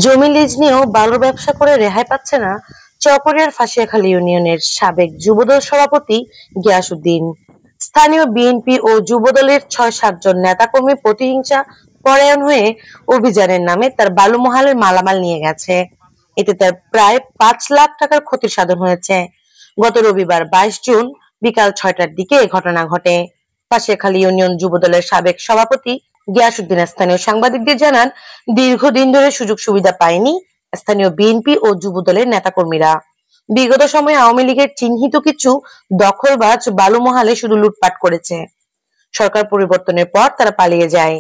জমি লিজ নিয়েও বালু ব্যবসা করে রেহাই পাচ্ছে না চকরিয়ার ফাঁসিয়াখালী ইউনিয়নের সাবেক যুবদল সভাপতি গিয়াসউদ্দিন। স্থানীয় বিএনপি ও যুবদলের ৬-৭ জন নেতাকর্মী প্রতিহিংসা পরায়ণ হয়ে অভিযানের নামে তার বালু মহালের মালামাল নিয়ে গেছে। এতে তার প্রায় ৫ লাখ টাকার ক্ষতির সাধন হয়েছে। গত রবিবার ২২ জুন বিকাল ৬টার দিকে এ ঘটনা ঘটে। ফাঁসিয়াখালী ইউনিয়ন যুবদলের সাবেক সভাপতি গিয়াসউদ্দিন স্থানীয় সাংবাদিকদের জানান, দীর্ঘদিন ধরে সুযোগ সুবিধা পায়নি স্থানীয় বিএনপি ও যুবদলের নেতাকর্মীরা। বিগত সময়ে আওয়ামী লীগের চিহ্নিত কিছু দখলবাজ বালু মহালে শুধু লুটপাট করেছে। সরকার পরিবর্তনের পর তারা পালিয়ে যায়।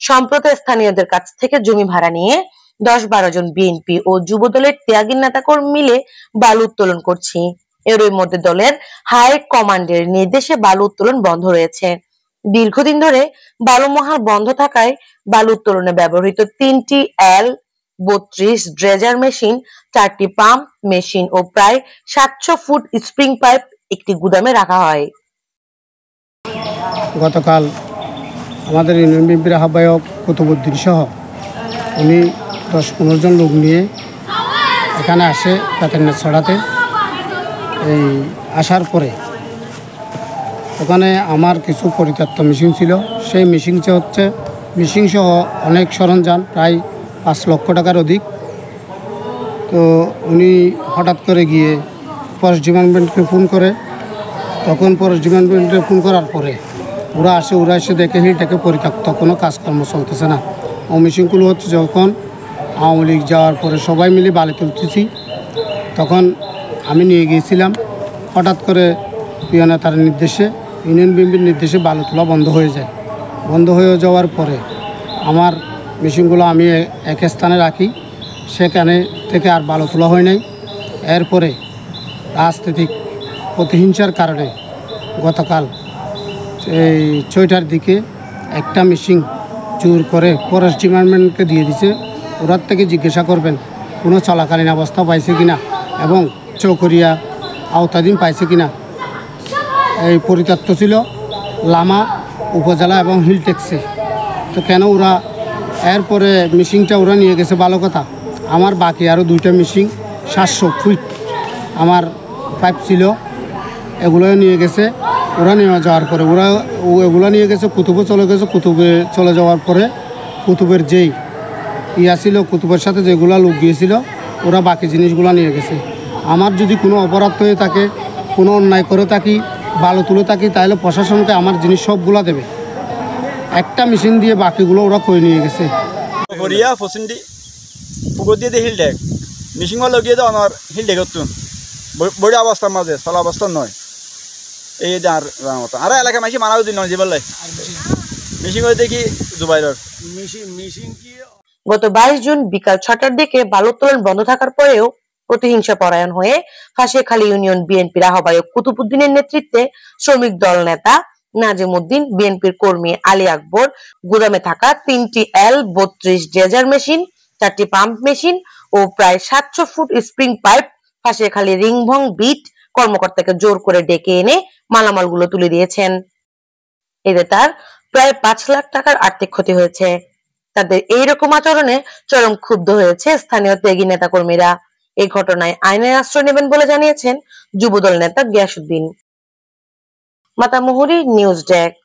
সম্প্রতি স্থানীয়দের কাছ থেকে জমি ভাড়া নিয়ে ১০-১২ জন বিএনপি ও যুবদলের ত্যাগী নেতাকর্মী মিলে বালু উত্তোলন করছি। এরই মধ্যে দলের হাই কমান্ডের নির্দেশে বালু উত্তোলন বন্ধ রয়েছে। দীর্ঘদিন ধরে বালু মহাল বন্ধ থাকায় বালু উত্তোলনে ব্যবহৃত ৩টি L32 ড্রেজার মেশিন, ৪টি পাম্প মেশিন ও প্রায় ৭০০ ফুট স্প্রিং পাইপ একটি গুদামে রাখা হয়। গতকাল আমাদের ইউনিয়ন বিএনপির আহ্বায়ক কুতুবউদ্দিন সহ উনি ১০-১৫ জন লোক নিয়ে এখানে আসে কাতেরনাথ ছড়াতে। এই আসার পরে ওখানে আমার কিছু পরিত্যক্ত মেশিন ছিল, সেই মেশিনটা হচ্ছে মেশিন সহ অনেক সরঞ্জাম প্রায় ৫ লক্ষ টাকার অধিক। তো উনি হঠাৎ করে গিয়ে ফরেস্ট ডিপার্টমেন্টকে ফোন করে, তখন ফরেস্ট ডিপার্টমেন্টকে ফোন করার পরে ওরা এসে দেখে হিলটাকে পরিত্যক্ত, কোনো কাজকর্ম চলতেছে না। ও মেশিনগুলো হচ্ছে যখন আওয়ামী লীগ যাওয়ার পরে সবাই মিলে বালি তুলতেছি, তখন আমি নিয়ে গিয়েছিলাম। হঠাৎ করে প্রিয় নেতার নির্দেশে, ইউনিয়ন বিএনপির নির্দেশে বালু তোলা বন্ধ হয়ে যায়। বন্ধ হয়ে যাওয়ার পরে আমার মেশিনগুলো আমি এক স্থানে রাখি, সেখানে থেকে আর বালু তোলা হয় নাই। এরপরে রাজনৈতিক প্রতিহিংসার কারণে গতকাল এই ৬টার দিকে একটা মেশিন চুর করে ফরেস্ট ডিপার্টমেন্টকে দিয়ে দিছে। ওরার থেকে জিজ্ঞাসা করবেন কোনো চলাকালীন অবস্থা পাইছে কিনা এবং চৌকরিয়া আওতাধীন পাইছে কিনা। এই পরিত্যক্ত ছিল লামা উপজেলা এবং হিলটেক্সে। তো কেন ওরা এরপরে মেশিনটা ওরা নিয়ে গেছে ভালো কথা, আমার বাকি আরও 2টা মেশিন 700 ফুট আমার পাইপ ছিল, এগুলো নিয়ে গেছে। ওরা নিয়ে যাওয়ার পরে এগুলো নিয়ে গেছে কুতুবে চলে যাওয়ার পরে কুতুবের যেই ছিল, কুতুবের সাথে যেগুলো লোক গিয়েছিল ওরা বাকি জিনিসগুলো নিয়ে গেছে। আমার যদি কোনো অপরাধ হয়ে থাকে, কোনো অন্যায় করে থাকি, বালু তুলে থাকি, তাহলে প্রশাসনকে আমার জিনিস সবগুলো দেবে। একটা মেশিন দিয়ে বাকিগুলো ওরা করে নিয়ে গেছে। হিলডেক মেশিন লগিয়ে দেওয়া আমার হিলডেক বড় অবস্থার মাঝে চলা অবস্থা নয়। এই মতো আর এলাকা মাসি মানাও দিন নয় জীবন মেশিন দেখি জুবাইরের মেশিন কি। গত ২২ জুন বিকাল ৬টার দিকে বালু উত্তোলন বন্ধ থাকার পরেও প্রতিহিংসা পরায়ণ হয়ে ফাঁসিয়াখালী ইউনিয়ন বিএনপির আহ্বায়ক কুতুবউদ্দিনের নেতৃত্বে শ্রমিক দল নেতা নাজিম উদ্দিন, বিএনপির কর্মী আলী আকবর গুদামে থাকা ৩টি L32 ড্রেজার মেশিন, ৪টি পাম্প মেশিন ও প্রায় ৭০০ ফুট স্প্রিং পাইপ ফাঁসিয়াখালী রিংভং বিট কর্মকর্তাকে জোর করে ডেকে এনে মালামালগুলো তুলে দিয়েছেন। এতে তার প্রায় ৫ লাখ টাকার আর্থিক ক্ষতি হয়েছে। তাদের এইরকম আচরণে চরম ক্ষুব্ধ হয়েছে স্থানীয় ত্যাগী নেতাকর্মীরা। এই ঘটনায় আইনের আশ্রয় নেবেন বলে জানিয়েছেন যুবদল নেতা গিয়াসউদ্দিন। Matamuhuri, news desk.